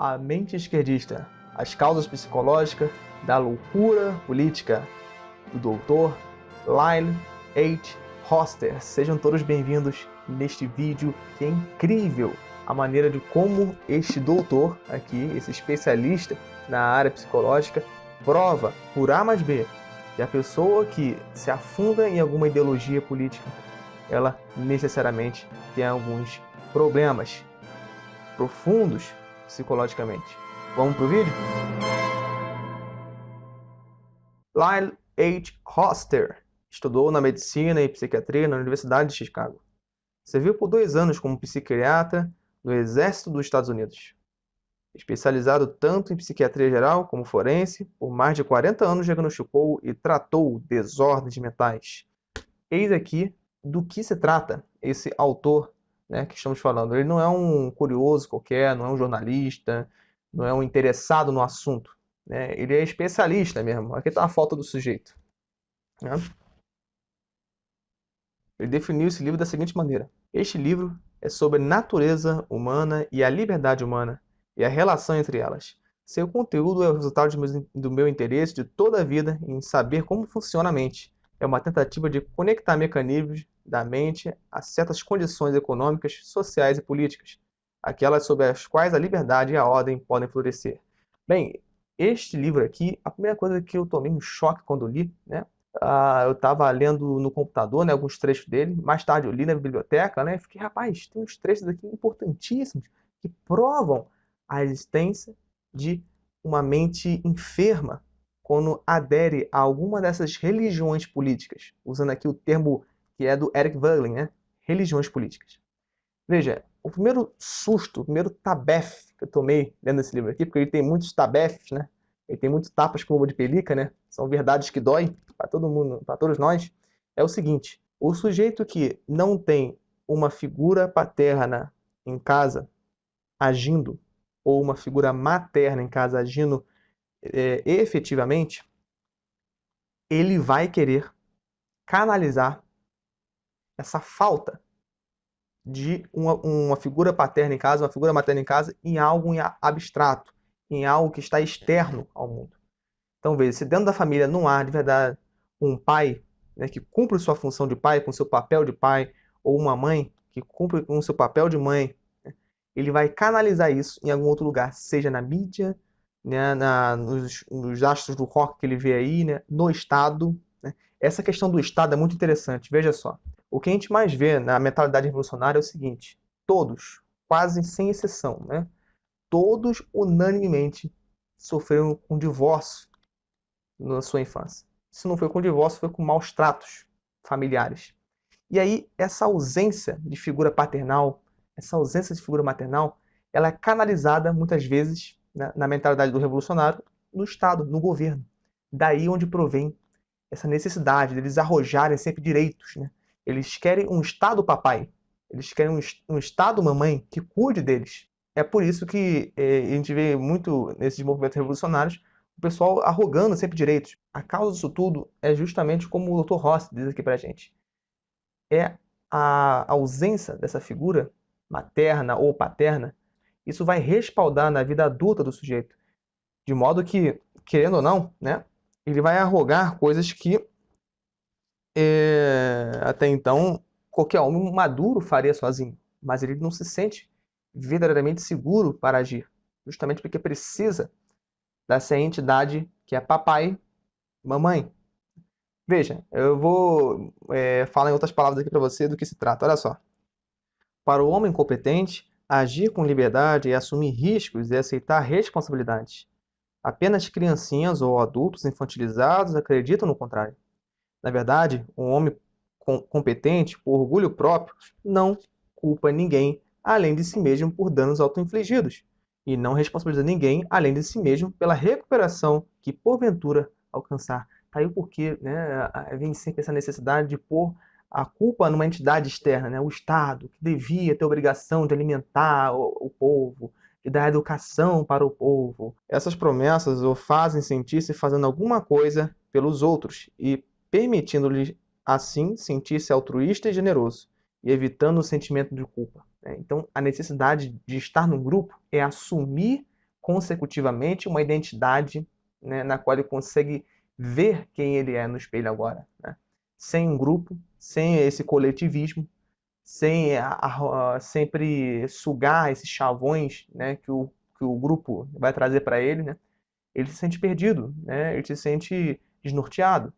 A mente esquerdista, as causas psicológicas da loucura política, do Dr. Lyle H. Hoster. Sejam todos bem-vindos neste vídeo que é incrível a maneira de como este doutor aqui, esse especialista na área psicológica, prova por A mais B que a pessoa que se afunda em alguma ideologia política, ela necessariamente tem alguns problemas profundos psicologicamente. Vamos pro vídeo? Lyle H. Hoster estudou na medicina e psiquiatria na Universidade de Chicago. Serviu por 2 anos como psiquiatra no Exército dos Estados Unidos. Especializado tanto em psiquiatria geral como forense, por mais de 40 anos diagnosticou e tratou desordens mentais. Eis aqui do que se trata esse autor, né, que estamos falando. Ele não é um curioso qualquer, não é um jornalista, não é um interessado no assunto, né? Ele é especialista mesmo. Aqui está a foto do sujeito, né? Ele definiu esse livro da seguinte maneira: este livro é sobre a natureza humana e a liberdade humana e a relação entre elas. Seu conteúdo é o resultado do meu interesse de toda a vida em saber como funciona a mente. É uma tentativa de conectar mecanismos da mente a certas condições econômicas, sociais e políticas, aquelas sobre as quais a liberdade e a ordem podem florescer. Bem, este livro aqui, a primeira coisa que eu tomei um choque quando li, né? Eu estava lendo no computador, né, alguns trechos dele. Mais tarde eu li na biblioteca, né? Fiquei, rapaz, tem uns trechos aqui importantíssimos que provam a existência de uma mente enferma quando adere a alguma dessas religiões políticas, usando aqui o termo que é do Eric Voegelin, né? Religiões políticas. Veja, o primeiro susto, o primeiro tabefe que eu tomei lendo esse livro aqui, porque ele tem muitos tabefes, né? Ele tem muitos tapas com luva de pelica, né? São verdades que doem para todo mundo, para todos nós. É o seguinte: o sujeito que não tem uma figura paterna em casa agindo, ou uma figura materna em casa agindo efetivamente, ele vai querer canalizar essa falta de uma figura paterna em casa, uma figura materna em casa, em algo abstrato, em algo que está externo ao mundo. Então, veja, se dentro da família não há, de verdade, um pai, né, que cumpre sua função de pai, com seu papel de pai, ou uma mãe que cumpre com seu papel de mãe, né, ele vai canalizar isso em algum outro lugar, seja na mídia, né, nos astros do rock que ele vê aí, né, no Estado. Né. Essa questão do Estado é muito interessante, veja só. O que a gente mais vê na mentalidade revolucionária é o seguinte: todos, quase sem exceção, né, todos unanimemente sofreram um divórcio na sua infância. Se não foi com divórcio, foi com maus tratos familiares. E aí, essa ausência de figura paternal, essa ausência de figura maternal, ela é canalizada muitas vezes, né, na mentalidade do revolucionário, no Estado, no governo. Daí onde provém essa necessidade deles arrojarem sempre direitos, né? Eles querem um Estado papai, eles querem um Estado mamãe que cuide deles. É por isso que a gente vê muito nesses movimentos revolucionários o pessoal arrogando sempre direitos. A causa disso tudo é justamente como o Dr. Ross diz aqui pra gente. É a ausência dessa figura materna ou paterna. Isso vai respaldar na vida adulta do sujeito. De modo que, querendo ou não, né, ele vai arrogar coisas que até então qualquer homem maduro faria sozinho. Mas ele não se sente verdadeiramente seguro para agir. Justamente porque precisa dessa entidade que é papai, mamãe. Veja, eu vou falar em outras palavras aqui para você do que se trata. Olha só. Para o homem competente, agir com liberdade é assumir riscos e aceitar responsabilidades. Apenas criancinhas ou adultos infantilizados acreditam no contrário. Na verdade, um homem competente, por orgulho próprio, não culpa ninguém além de si mesmo por danos auto-infligidos, e não responsabiliza ninguém além de si mesmo pela recuperação que porventura alcançar. Tá aí o porquê, né, vem sempre essa necessidade de pôr a culpa numa entidade externa, né, o Estado, que devia ter a obrigação de alimentar o povo, de dar educação para o povo. Essas promessas o fazem sentir-se fazendo alguma coisa pelos outros e permitindo-lhe assim sentir-se altruísta e generoso, e evitando o sentimento de culpa. Então, a necessidade de estar no grupo é assumir consecutivamente uma identidade, né, na qual ele consegue ver quem ele é no espelho agora, né? Sem um grupo, sem esse coletivismo, sem sempre sugar esses chavões, né, que o grupo vai trazer para ele, né? Ele se sente perdido, né? Ele se sente desnorteado.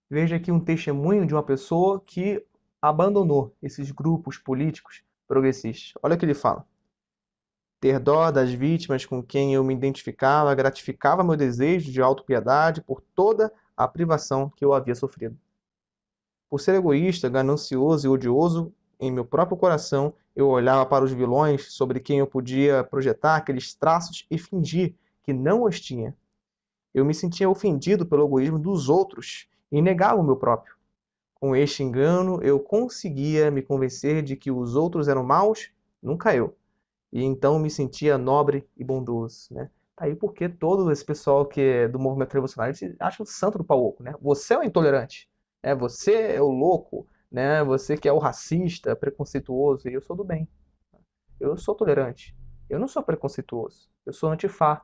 Veja aqui um testemunho de uma pessoa que abandonou esses grupos políticos progressistas. Olha o que ele fala. Ter dó das vítimas com quem eu me identificava gratificava meu desejo de autopiedade por toda a privação que eu havia sofrido. Por ser egoísta, ganancioso e odioso em meu próprio coração, eu olhava para os vilões sobre quem eu podia projetar aqueles traços e fingir que não os tinha. Eu me sentia ofendido pelo egoísmo dos outros e negava o meu próprio. Com este engano, eu conseguia me convencer de que os outros eram maus, nunca eu. E então me sentia nobre e bondoso, né? Tá aí porque todo esse pessoal que é do movimento revolucionário se acha o santo do pau oco, né? Você é o intolerante, né? Você é o louco, né? Você que é o racista, preconceituoso, e eu sou do bem. Eu sou tolerante. Eu não sou preconceituoso. Eu sou antifá.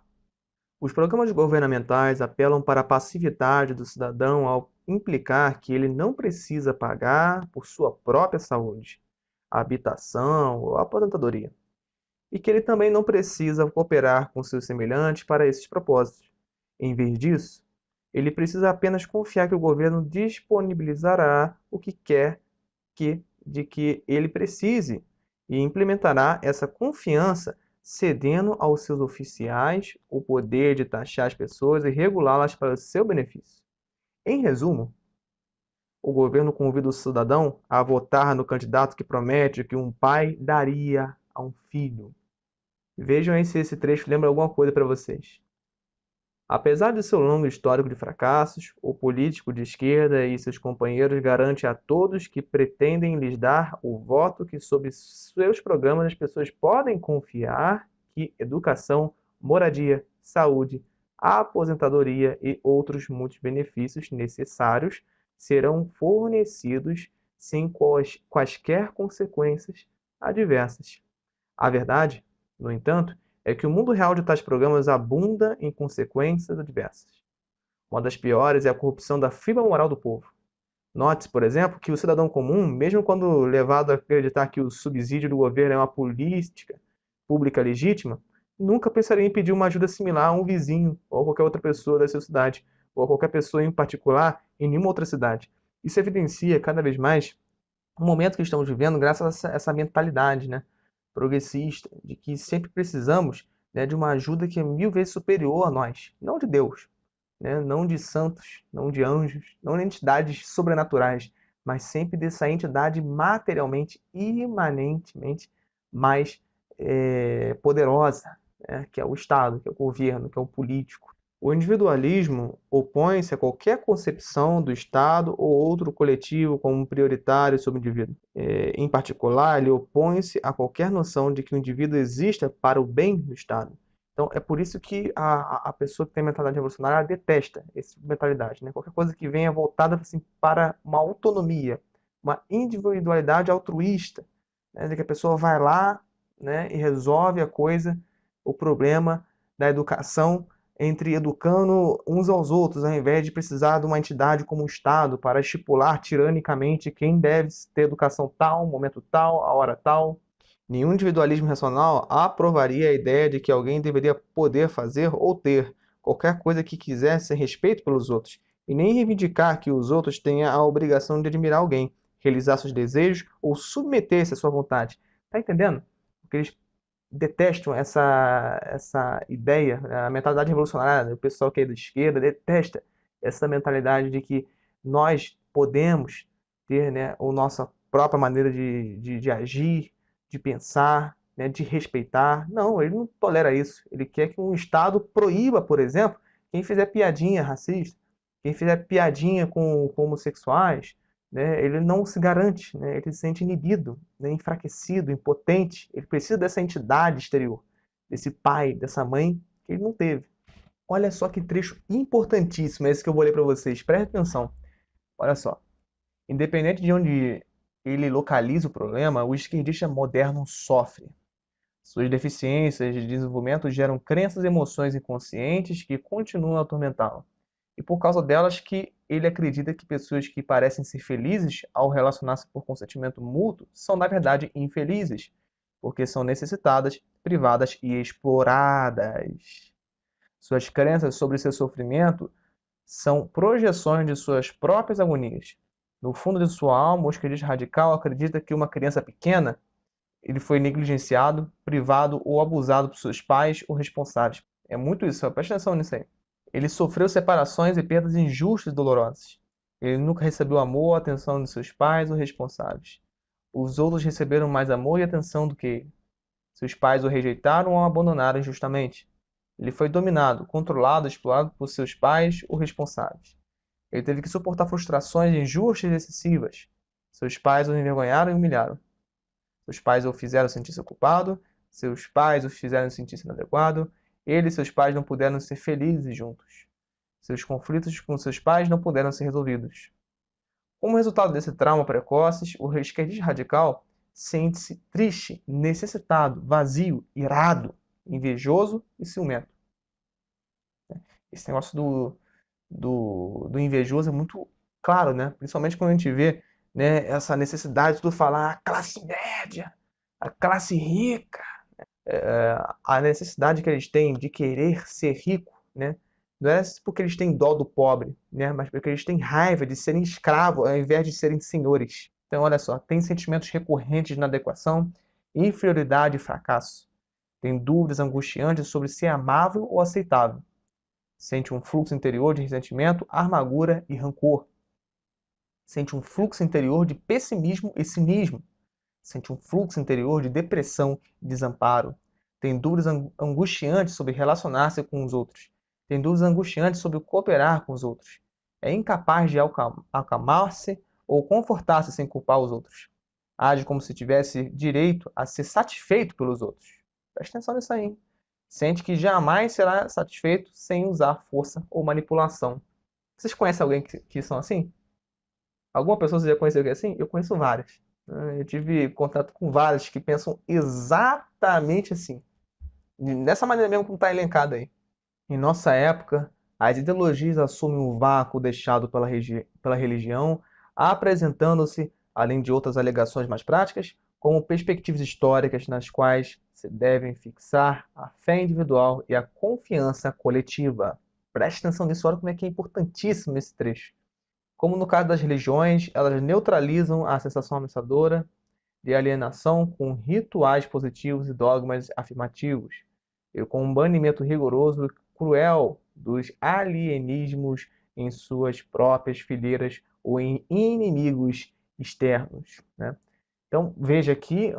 Os programas governamentais apelam para a passividade do cidadão ao implicar que ele não precisa pagar por sua própria saúde, habitação ou aposentadoria, e que ele também não precisa cooperar com seus semelhantes para esses propósitos. Em vez disso, ele precisa apenas confiar que o governo disponibilizará o que quer de que ele precise e implementará essa confiança cedendo aos seus oficiais o poder de taxar as pessoas e regulá-las para o seu benefício. Em resumo, o governo convida o cidadão a votar no candidato que promete o que um pai daria a um filho. Vejam aí se esse trecho lembra alguma coisa para vocês. Apesar de seu longo histórico de fracassos, o político de esquerda e seus companheiros garante a todos que pretendem lhes dar o voto que, sob seus programas, as pessoas podem confiar que educação, moradia, saúde, aposentadoria e outros muitos benefícios necessários serão fornecidos sem quaisquer consequências adversas. A verdade, no entanto, é que o mundo real de tais programas abunda em consequências adversas. Uma das piores é a corrupção da fibra moral do povo. Note-se, por exemplo, que o cidadão comum, mesmo quando levado a acreditar que o subsídio do governo é uma política pública legítima, nunca pensaria em pedir uma ajuda similar a um vizinho ou a qualquer outra pessoa da sua cidade, ou a qualquer pessoa em particular em nenhuma outra cidade. Isso evidencia cada vez mais o momento que estamos vivendo graças a essa mentalidade, né, progressista, de que sempre precisamos, né, de uma ajuda que é mil vezes superior a nós, não de Deus, né, não de santos, não de anjos, não de entidades sobrenaturais, mas sempre dessa entidade materialmente, imanentemente mais poderosa, né, que é o Estado, que é o governo, que é o político. O individualismo opõe-se a qualquer concepção do Estado ou outro coletivo como prioritário sobre o indivíduo. Em particular, ele opõe-se a qualquer noção de que o indivíduo exista para o bem do Estado. Então, é por isso que a pessoa que tem mentalidade revolucionária ela detesta essa mentalidade, né? Qualquer coisa que venha voltada assim, para uma autonomia, uma individualidade altruísta, né? De que a pessoa vai lá, né, e resolve a coisa, o problema da educação entre educando uns aos outros, ao invés de precisar de uma entidade como o Estado para estipular tiranicamente quem deve ter educação tal, momento tal, a hora tal. Nenhum individualismo racional aprovaria a ideia de que alguém deveria poder fazer ou ter qualquer coisa que quisesse sem respeito pelos outros, e nem reivindicar que os outros tenham a obrigação de admirar alguém, realizar seus desejos ou submeter-se à sua vontade. Tá entendendo? Porque eles detestam essa ideia, a mentalidade revolucionária, o pessoal que é da esquerda detesta essa mentalidade de que nós podemos ter, né, a nossa própria maneira de agir, de pensar, né, de respeitar. Não, ele não tolera isso. Ele quer que um Estado proíba, por exemplo, quem fizer piadinha racista, quem fizer piadinha com homossexuais, né, ele não se garante, né, ele se sente inibido, né, enfraquecido, impotente. Ele precisa dessa entidade exterior, desse pai, dessa mãe que ele não teve. Olha só que trecho importantíssimo, esse que eu vou ler para vocês. Preste atenção. Olha só. Independente de onde ele localiza o problema, o esquerdista moderno sofre. Suas deficiências de desenvolvimento geram crenças e emoções inconscientes que continuam a atormentá-lo. E por causa delas que ele acredita que pessoas que parecem ser felizes ao relacionar-se por consentimento mútuo são, na verdade, infelizes, porque são necessitadas, privadas e exploradas. Suas crenças sobre seu sofrimento são projeções de suas próprias agonias. No fundo de sua alma, o esquerdista radical acredita que uma criança pequena ele foi negligenciado, privado ou abusado por seus pais ou responsáveis. É muito isso, presta atenção nisso aí. Ele sofreu separações e perdas injustas e dolorosas. Ele nunca recebeu amor ou atenção de seus pais ou responsáveis. Os outros receberam mais amor e atenção do que ele. Seus pais o rejeitaram ou o abandonaram injustamente. Ele foi dominado, controlado, explorado por seus pais ou responsáveis. Ele teve que suportar frustrações injustas e excessivas. Seus pais o envergonharam e humilharam. Seus pais o fizeram sentir-se culpado, seus pais o fizeram sentir-se inadequado, ele e seus pais não puderam ser felizes juntos. Seus conflitos com seus pais não puderam ser resolvidos. Como resultado desse trauma precoce, o esquerdista radical sente-se triste, necessitado, vazio, irado, invejoso e ciumento. Esse negócio do invejoso é muito claro, né? Principalmente quando a gente vê, né, essa necessidade de tu falar a classe média, a classe rica, a necessidade que eles têm de querer ser rico, né? Não é porque eles têm dó do pobre, né? Mas porque eles têm raiva de serem escravos ao invés de serem senhores. Então, olha só, tem sentimentos recorrentes de inadequação, inferioridade e fracasso. Tem dúvidas angustiantes sobre se é amável ou aceitável. Sente um fluxo interior de ressentimento, amargura e rancor. Sente um fluxo interior de pessimismo e cinismo. Sente um fluxo interior de depressão e desamparo. Tem dúvidas angustiantes sobre relacionar-se com os outros. Tem dúvidas angustiantes sobre cooperar com os outros. É incapaz de acalmar-se ou confortar-se sem culpar os outros. Age como se tivesse direito a ser satisfeito pelos outros. Presta atenção nisso aí, hein? Sente que jamais será satisfeito sem usar força ou manipulação. Vocês conhecem alguém que são assim? Alguma pessoa você já conheceu alguém assim? Eu conheço várias. Eu tive contato com várias que pensam exatamente assim. Dessa maneira mesmo como está elencado aí. Em nossa época, as ideologias assumem o vácuo deixado pela religião, apresentando-se, além de outras alegações mais práticas, como perspectivas históricas nas quais se devem fixar a fé individual e a confiança coletiva. Preste atenção nisso, olha como é que é importantíssimo esse trecho. Como no caso das religiões, elas neutralizam a sensação ameaçadora de alienação com rituais positivos e dogmas afirmativos, e com um banimento rigoroso e cruel dos alienismos em suas próprias fileiras ou em inimigos externos, né? Então, veja aqui,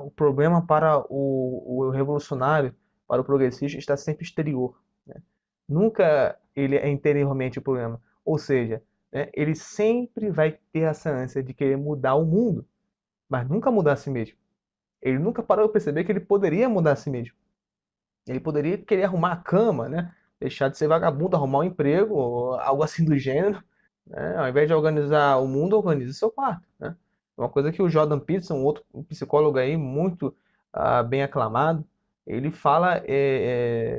o problema para o revolucionário, para o progressista, está sempre exterior, né? Nunca ele é interiormente o problema. Ou seja, né, ele sempre vai ter essa ânsia de querer mudar o mundo, mas nunca mudar a si mesmo. Ele nunca parou de perceber que ele poderia mudar a si mesmo. Ele poderia querer arrumar a cama, né? Deixar de ser vagabundo, arrumar um emprego, ou algo assim do gênero, né? Ao invés de organizar o mundo, organize o seu quarto, né? Uma coisa que o Jordan Peterson, um outro psicólogo aí muito bem aclamado, ele fala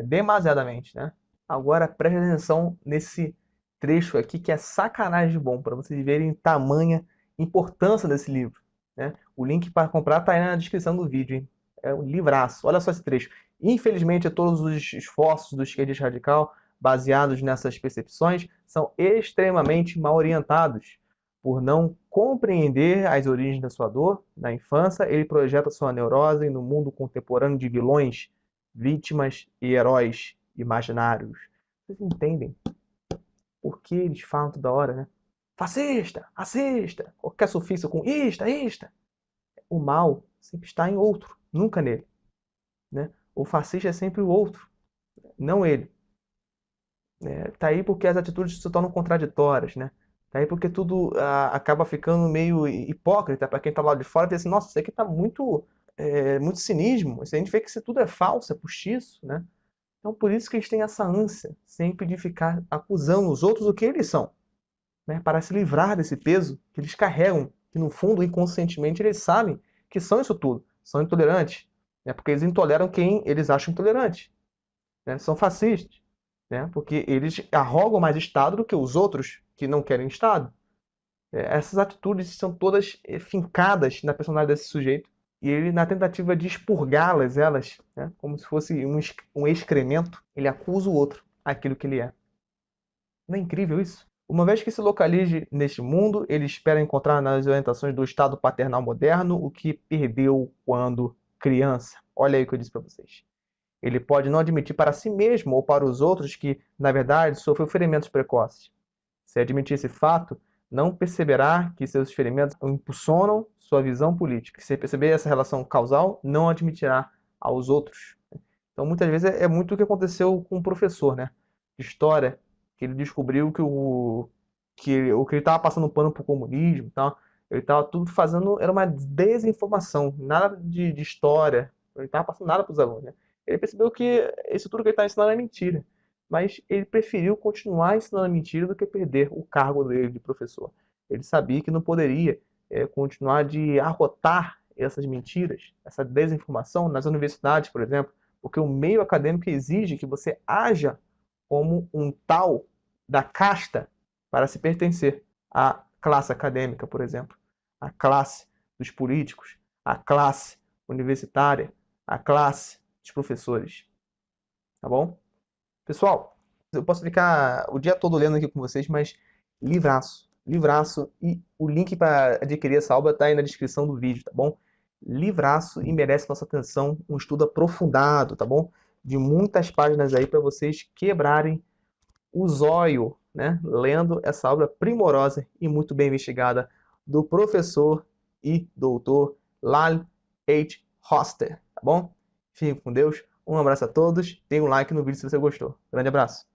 demasiadamente, né? Agora preste atenção nesse trecho aqui que é sacanagem de bom, para vocês verem tamanha importância desse livro, né? O link para comprar está aí na descrição do vídeo, hein? É um livraço. Olha só esse trecho. Infelizmente, todos os esforços do esquerdista radical, baseados nessas percepções, são extremamente mal orientados. Por não compreender as origens da sua dor, na infância, ele projeta sua neurose no mundo contemporâneo de vilões, vítimas e heróis imaginários. Vocês entendem por que eles falam toda hora, né? Fascista, racista, qualquer sufixo com ista, ista. O mal sempre está em outro, nunca nele, né? O fascista é sempre o outro, não ele. Tá aí porque as atitudes se tornam contraditórias, né? Tá aí porque tudo acaba ficando meio hipócrita para quem está lá de fora e diz assim, nossa, isso aqui tá muito cinismo, isso a gente vê que isso tudo é falso, é postiço, né? Então por isso que eles têm essa ânsia sempre de ficar acusando os outros do que eles são, né? Para se livrar desse peso que eles carregam, que no fundo, inconscientemente, eles sabem que são isso tudo, são intolerantes, né? Porque eles intoleram quem eles acham intolerante, né? São fascistas, né? Porque eles arrogam mais Estado do que os outros que não querem Estado. Essas atitudes são todas fincadas na personalidade desse sujeito e ele, na tentativa de expurgá-las, elas, né, como se fosse um excremento, ele acusa o outro aquilo que ele é. Não é incrível isso? Uma vez que se localize neste mundo, ele espera encontrar nas orientações do Estado paternal moderno o que perdeu quando criança. Olha aí o que eu disse para vocês. Ele pode não admitir para si mesmo ou para os outros que, na verdade, sofreu ferimentos precoces. Se admitir esse fato, não perceberá que seus ferimentos impulsionam sua visão política. Se perceber essa relação causal, não admitirá aos outros. Então, muitas vezes, é muito o que aconteceu com o professor, né? De história, que ele descobriu que ele estava passando pano para o comunismo e tal. Ele estava tudo fazendo, era uma desinformação, nada de história. Ele estava passando nada para os alunos, né? Ele percebeu que isso tudo que ele estava ensinando é mentira. Mas ele preferiu continuar ensinando mentira do que perder o cargo dele de professor. Ele sabia que não poderia continuar de arrotar essas mentiras, essa desinformação nas universidades, por exemplo, porque o meio acadêmico exige que você haja como um tal da casta para se pertencer à classe acadêmica, por exemplo, à classe dos políticos, à classe universitária, à classe dos professores, tá bom? Pessoal, eu posso ficar o dia todo lendo aqui com vocês, mas livraço, livraço, e o link para adquirir essa obra está aí na descrição do vídeo, tá bom? Livraço e merece nossa atenção, um estudo aprofundado, tá bom? De muitas páginas aí para vocês quebrarem o zóio, né? Lendo essa obra primorosa e muito bem investigada do professor e doutor Lal H. Hoster, tá bom? Fiquem com Deus, um abraço a todos, dê um like no vídeo se você gostou. Grande abraço!